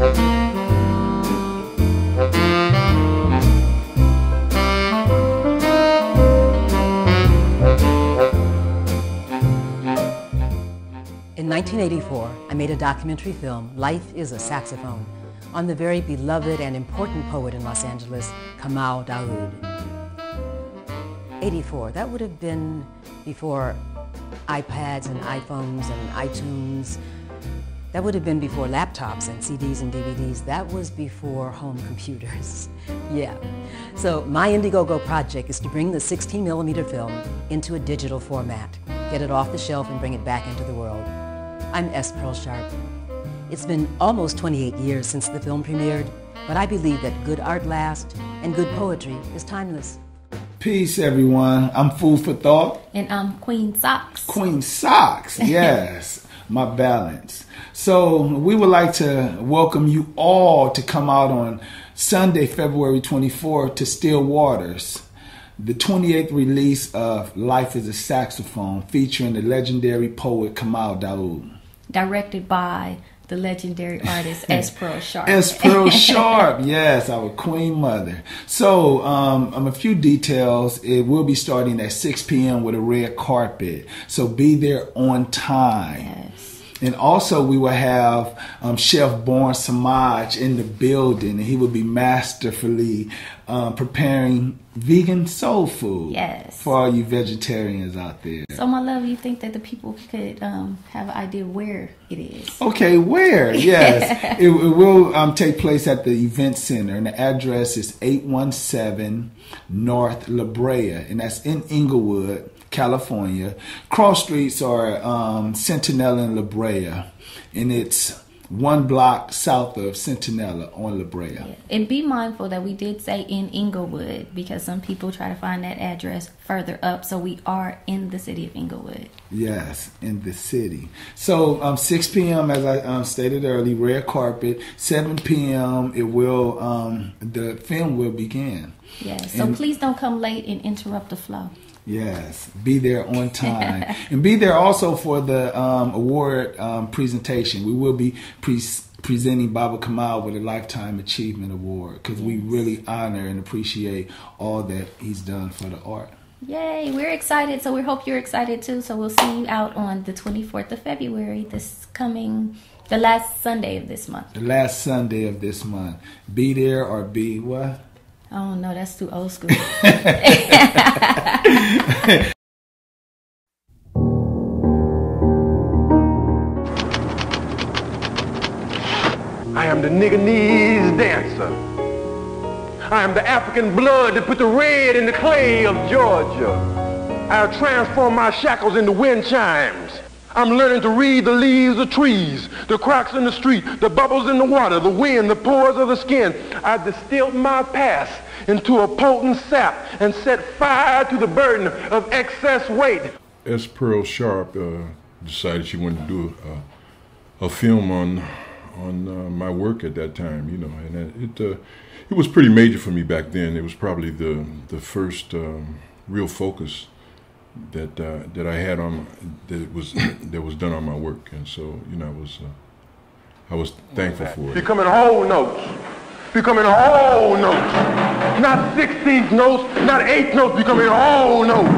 In 1984, I made a documentary film, Life is a Saxophone, on the very beloved and important poet in Los Angeles, Kamau Daa'ood. 84, that would have been before iPads and iPhones and iTunes. That would have been before laptops and CDs and DVDs. That was before home computers. Yeah. So my Indiegogo project is to bring the 16mm film into a digital format, get it off the shelf and bring it back into the world. I'm S. Pearl Sharp. It's been almost 28 years since the film premiered, but I believe that good art lasts and good poetry is timeless. Peace, everyone. I'm Food for Thought. And I'm Queen SoCks. Queen SoCks, yes. My balance. So we would like to welcome you all to come out on Sunday, February 24th to Still Waters, the 28th release of Life is a Saxophone, featuring the legendary poet Kamau Daa'ood. Directed by the legendary artist S. Pearl Sharp. S. Pearl Sharp, yes, our queen mother. So, a few details. It will be starting at 6 p.m. with a red carpet. So be there on time. Yes. And also we will have Chef Born Samaj in the building, and he will be masterfully preparing vegan soul food. Yes. For all you vegetarians out there. So, my love, you think that the people could have an idea where it is? Okay, where? Yes. it will take place at the event center, and the address is 817 North La Brea, and that's in Inglewood, California. Cross streets are Centinela and La Brea, and it's one block south of Centinela on La Brea. Yeah. And be mindful that we did say in Inglewood, because some people try to find that address further up. So we are in the city of Inglewood. Yes, in the city. So 6 p.m. as I stated early, red carpet. 7 p.m. it will the film will begin. Yes. So please don't come late and interrupt the flow. Yes, be there on time. And be there also for the award presentation. We will be presenting Baba Kamau with a Lifetime Achievement Award, because we really honor and appreciate all that he's done for the art. Yay, we're excited. So we hope you're excited too. So we'll see you out on the 24th of February, the last Sunday of this month. The last Sunday of this month. Be there or be what? Oh no, that's too old school. I am the nigger-knees dancer. I am the African blood that put the red in the clay of Georgia. I have transformed my shackles into wind chimes. I'm learning to read the leaves of trees, the cracks in the street, the bubbles in the water, the wind, the pores of the skin. I've distilled my past into a potent sap and set fire to the burden of excess weight. S. Pearl Sharp decided she wanted to do a film on my work at that time, you know, and it was pretty major for me back then. It was probably the first real focus that I had on that was done on my work, and so, you know, I was thankful for it. Becoming whole notes, becoming whole notes, not 16th notes, not 8th notes, becoming whole notes,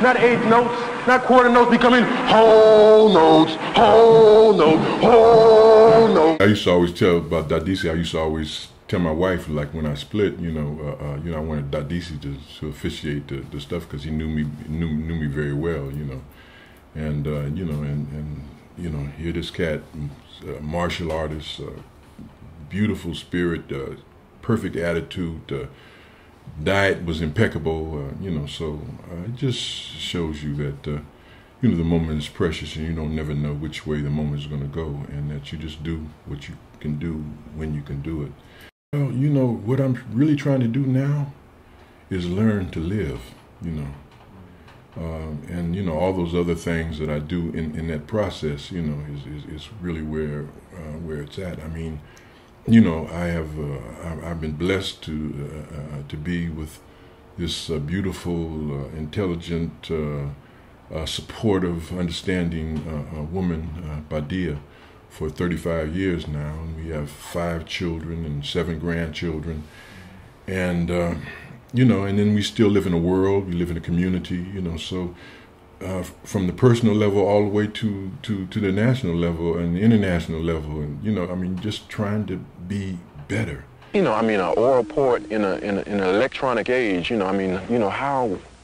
not 8th notes, not quarter notes, becoming whole notes, whole notes, whole notes. I used to always tell about Daadisi. I used to always tell my wife, like, when I split, you know, I wanted Daadisi to officiate the stuff, because he knew me very well, you know, and you know, and you know, here this cat, martial artist, beautiful spirit, perfect attitude, diet was impeccable, you know, so it just shows you that you know, the moment is precious, and you don't never know which way the moment is going to go, and that you just do what you can do when you can do it. Well, you know, what I'm really trying to do now is learn to live, you know. And, you know, all those other things that I do in that process, you know, is really where it's at. I mean, you know, I've been blessed to be with this beautiful, intelligent, supportive, understanding woman, Badia, for 35 years now, and we We have 5 children and 7 grandchildren, and you know, and then we still live in a world. We live in a community, you know. So from the personal level all the way to the national level and the international level, and you know, I mean, just trying to be better. You know, I mean, an oral port in an electronic age. You know, I mean, you know,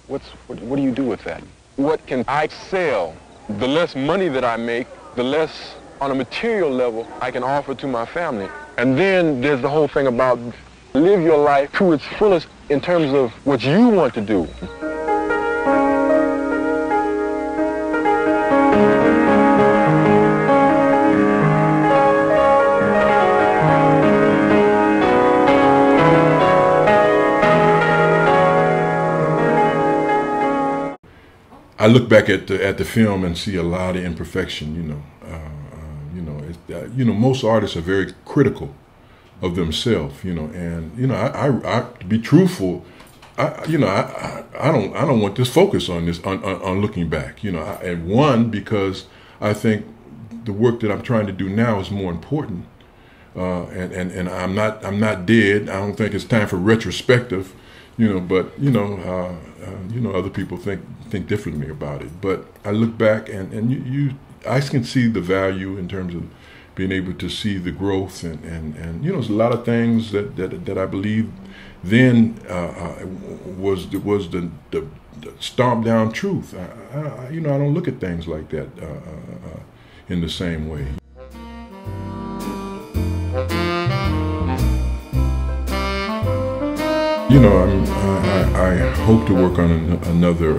what do you do with that? What can I sell? The less money that I make, the less on a material level I can offer to my family. And then there's the whole thing about live your life to its fullest in terms of what you want to do. I look back at the film and see a lot of imperfection. You know, most artists are very critical of themselves. You know, and you know, I to be truthful, I don't want this focus on this on looking back. You know, and one, because I think the work that I'm trying to do now is more important. And I'm not dead. I don't think it's time for retrospective. You know, but you know, other people think differently about it. But I look back and I can see the value in terms of being able to see the growth and you know, there's a lot of things that I believe then was the stomped down truth. You know, I don't look at things like that in the same way. You know, I hope to work on another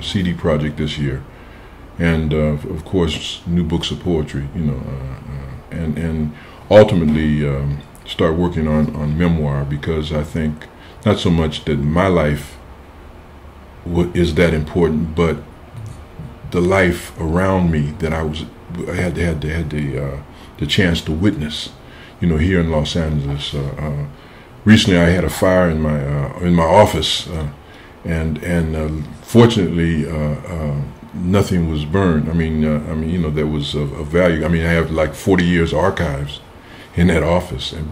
CD project this year, and of course, new books of poetry. You know, and ultimately start working on memoir, because I think not so much that my life is that important, but the life around me that I had the chance to witness. You know, here in Los Angeles. Recently, I had a fire in my office, and fortunately, nothing was burned. I mean, you know, that was of value. I mean, I have like 40 years archives in that office, and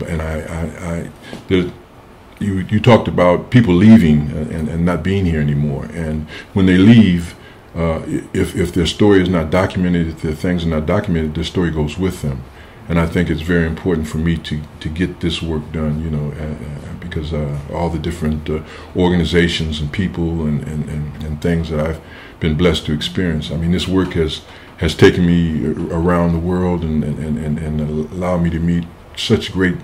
you talked about people leaving and not being here anymore, and when they leave, if their story is not documented, if their things are not documented, their story goes with them. And I think it's very important for me to get this work done, you know, because all the different organizations and people and things that I've been blessed to experience. I mean, this work has taken me around the world and allowed me to meet such great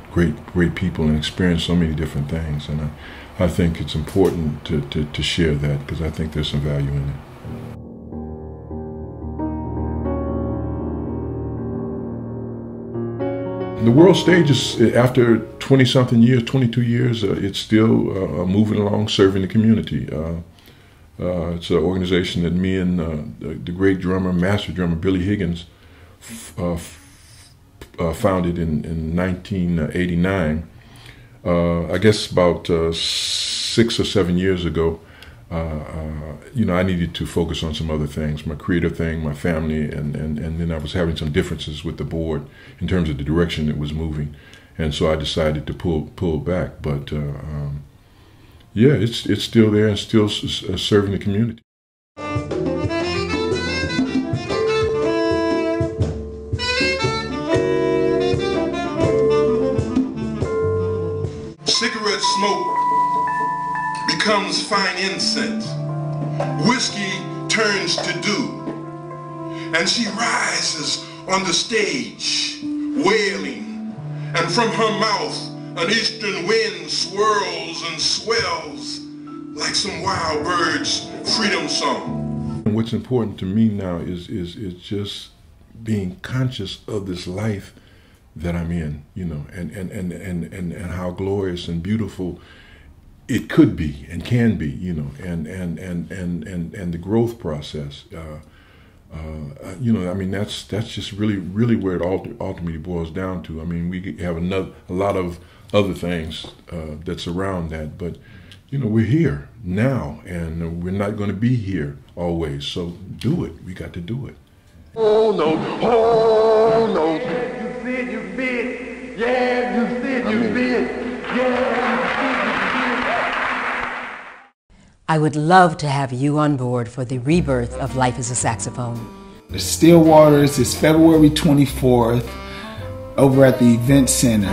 people and experience so many different things. And I think it's important to share that, because I think there's some value in it. The world stage is, after 20-something years, 22 years, it's still moving along, serving the community. It's an organization that me and the great drummer, master drummer, Billy Higgins, founded in 1989. I guess about 6 or 7 years ago. You know, I needed to focus on some other things, my creative thing, my family, and then I was having some differences with the board in terms of the direction it was moving, and so I decided to pull back. But yeah, it's still there and still serving the community. Cigarette smoke becomes fine incense. Whiskey turns to dew. And she rises on the stage, wailing. And from her mouth, an eastern wind swirls and swells like some wild bird's freedom song. And what's important to me now is just being conscious of this life that I'm in, you know, and how glorious and beautiful it could be and can be, you know, and the growth process. You know, I mean, that's just really where it ultimately boils down to. I mean, we have a lot of other things that's around that, but you know, we're here now, and we're not going to be here always. So do it. We got to do it. Oh no! Oh no! You said you've been I would love to have you on board for the rebirth of Life as a Saxophone. The Stillwaters is February 24th over at the Event Center.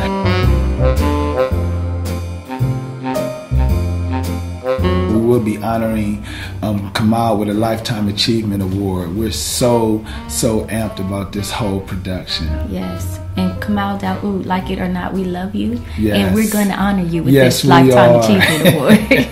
We will be honoring Kamau with a Lifetime Achievement Award. We're so amped about this whole production. Yes. And Kamau Daa'ood, like it or not, we love you. Yes. And we're going to honor you with Yes, this Lifetime Achievement Award.